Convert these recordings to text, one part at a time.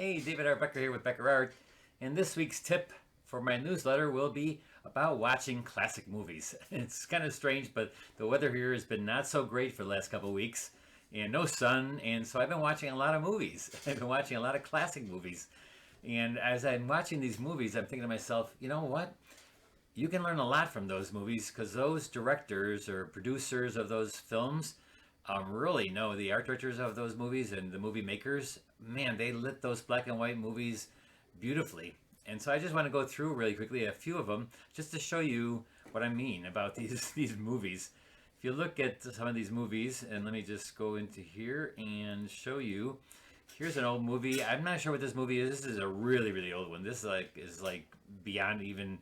Hey, David R. Becker here with BeckerArt, and this week's tip for my newsletter will be about watching classic movies. It's kind of strange, but the weather here has been not so great for the last couple of weeks, and no sun, and so I've been watching a lot of movies. I've been watching a lot of classic movies, and as I'm watching these movies, I'm thinking to myself, you know what? You can learn a lot from those movies because those directors or producers of those films really know the art directors of those movies and the movie makers. Man, they lit those black and white movies beautifully. And so I just want to go through really quickly a few of them just to show you what I mean about these these movies. If you look at some of these movies, and let me just go into here and show you. Here's an old movie. I'm not sure what this movie is. This is a really, really old one. This is like beyond even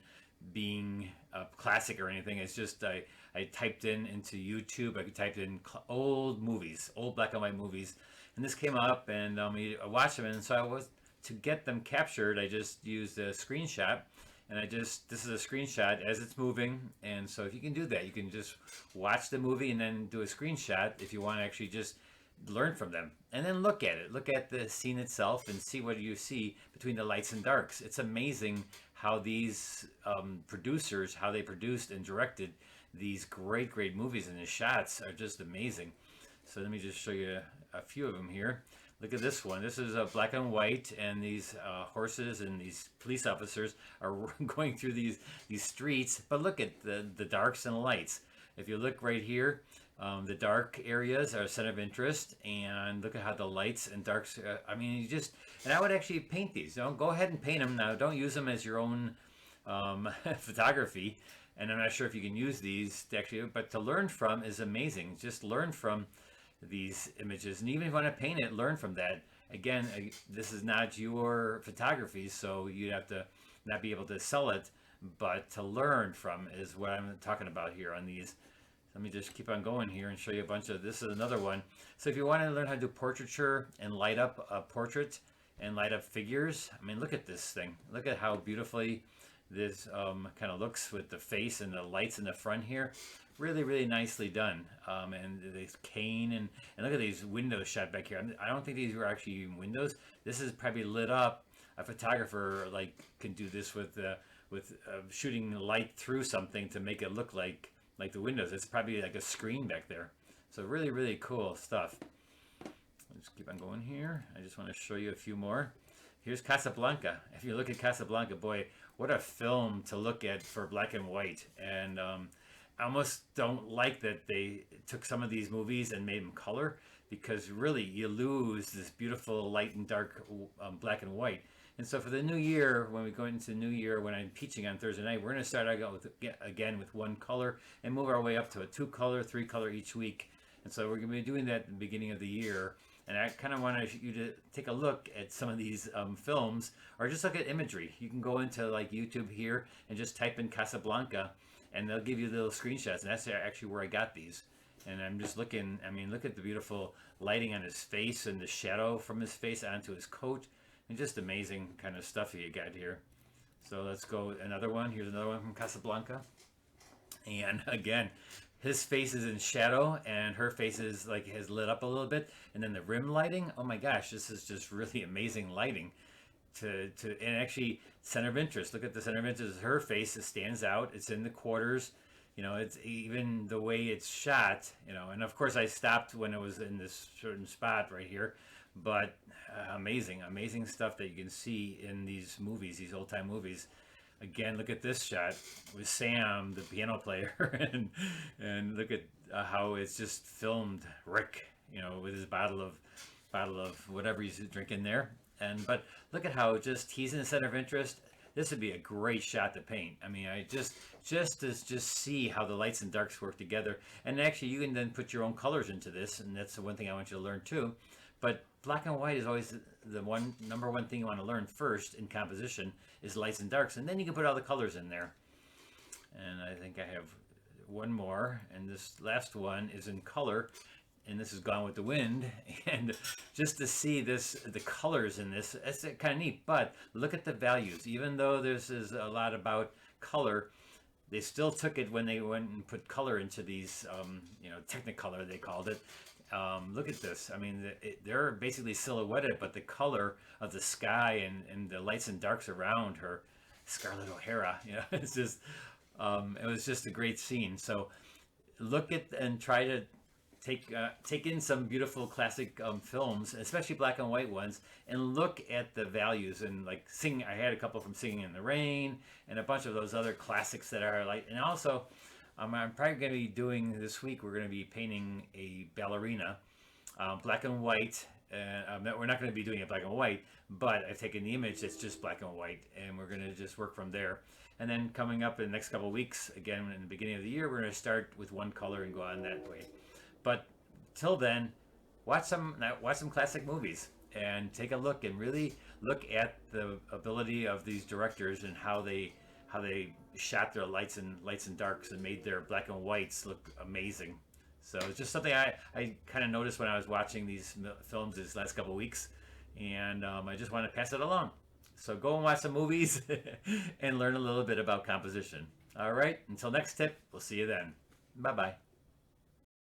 being a classic or anything. It's just I typed into YouTube. I typed in old movies, old black and white movies, and this came up, and I watched them. And so I was to get them captured. I just used a screenshot, and this is a screenshot as it's moving. And so if you can do that, you can just watch the movie and then do a screenshot if you want to actually just learn from them and then look at it, look at the scene itself and see what you see between the lights and darks. It's amazing how these producers, how they produced and directed these great movies, and the shots are just amazing. So let me just show you a few of them here. Look at this one. This is a black and white, and these horses and these police officers are going through these streets, but look at the darks and lights. If you look right here, the dark areas are center of interest, and look at how the lights and darks. I mean, and I would actually paint these. Don't go ahead and paint them now. Don't use them as your own photography. And I'm not sure if you can use these to actually, but to learn from is amazing. Just learn from these images, and even if you want to paint it, learn from that. Again, this is not your photography, so you'd have to not be able to sell it, but to learn from is what I'm talking about here on these. Let me just keep on going here and show you a bunch of, this is another one. So if you want to learn how to do portraiture and light up a portrait and light up figures, I mean, look at this thing. Look at how beautifully this kind of looks with the face and the lights in the front here. Really nicely done. And this cane, and look at these windows shot back here. I don't think these were actually even windows. This is probably lit up. A photographer can do this with shooting light through something to make it look like the windows. It's probably like a screen back there. So really cool stuff. Let's keep on going here. I just want to show you a few more. Here's Casablanca. If you look at Casablanca, boy, what a film to look at for black and white. And I almost don't like that they took some of these movies and made them color, because really you lose this beautiful light and dark black and white. And so for the new year, when we go into the new year, when I'm teaching on Thursday night, we're going to start out again with one color and move our way up to a 2-color, 3-color each week. And so we're going to be doing that at the beginning of the year. And I kind of want you to take a look at some of these films, or just look at imagery. You can go into YouTube here and just type in Casablanca, and they'll give you little screenshots. And that's actually where I got these. And I'm just looking, I mean, look at the beautiful lighting on his face and the shadow from his face onto his coat. And just amazing kind of stuff you got here. So let's go another one. Here's another one from Casablanca. And again, his face is in shadow and her face is has lit up a little bit. And then the rim lighting, oh my gosh, this is just really amazing lighting. And actually center of interest. Look at the center of interest. Her face stands out. It's in the quarters. It's even the way it's shot, and of course I stopped when it was in this certain spot right here, but amazing stuff that you can see in these movies, these old time movies. Again, look at this shot with Sam, the piano player, and look at how it's just filmed Rick, with his bottle of whatever he's drinking there. But look at how he's in the center of interest. This would be a great shot to paint. I mean, I just see how the lights and darks work together. And actually, you can then put your own colors into this, and that's the one thing I want you to learn too. But black and white is always the number one thing you want to learn first in composition is lights and darks, and then you can put all the colors in there. And I think I have one more, and this last one is in color. And this is Gone with the Wind, and just to see the colors in this, it's kind of neat. But look at the values. Even though this is a lot about color, they still took it when they went and put color into these, Technicolor they called it, Look at this. I mean, they're basically silhouetted, but the color of the sky and the lights and darks around her, Scarlett O'Hara, it's just, it was just a great scene. So look at and try to take in some beautiful classic films, especially black and white ones, and look at the values and like sing. I had a couple from Singing in the Rain and a bunch of those other classics that are like, and also I'm probably going to be doing this week. We're going to be painting a ballerina, black and white. And we're not going to be doing it black and white, but I've taken the image that's just black and white, and we're going to just work from there. And then coming up in the next couple of weeks, again in the beginning of the year, we're going to start with one color and go on that way. But till then, watch some classic movies and take a look and really look at the ability of these directors and how they shot their lights and darks and made their black and whites look amazing. So it's just something I kind of noticed when I was watching these films these last couple of weeks, and I just want to pass it along. So go and watch some movies and learn a little bit about composition. All right, until next tip, we'll see you then. Bye bye.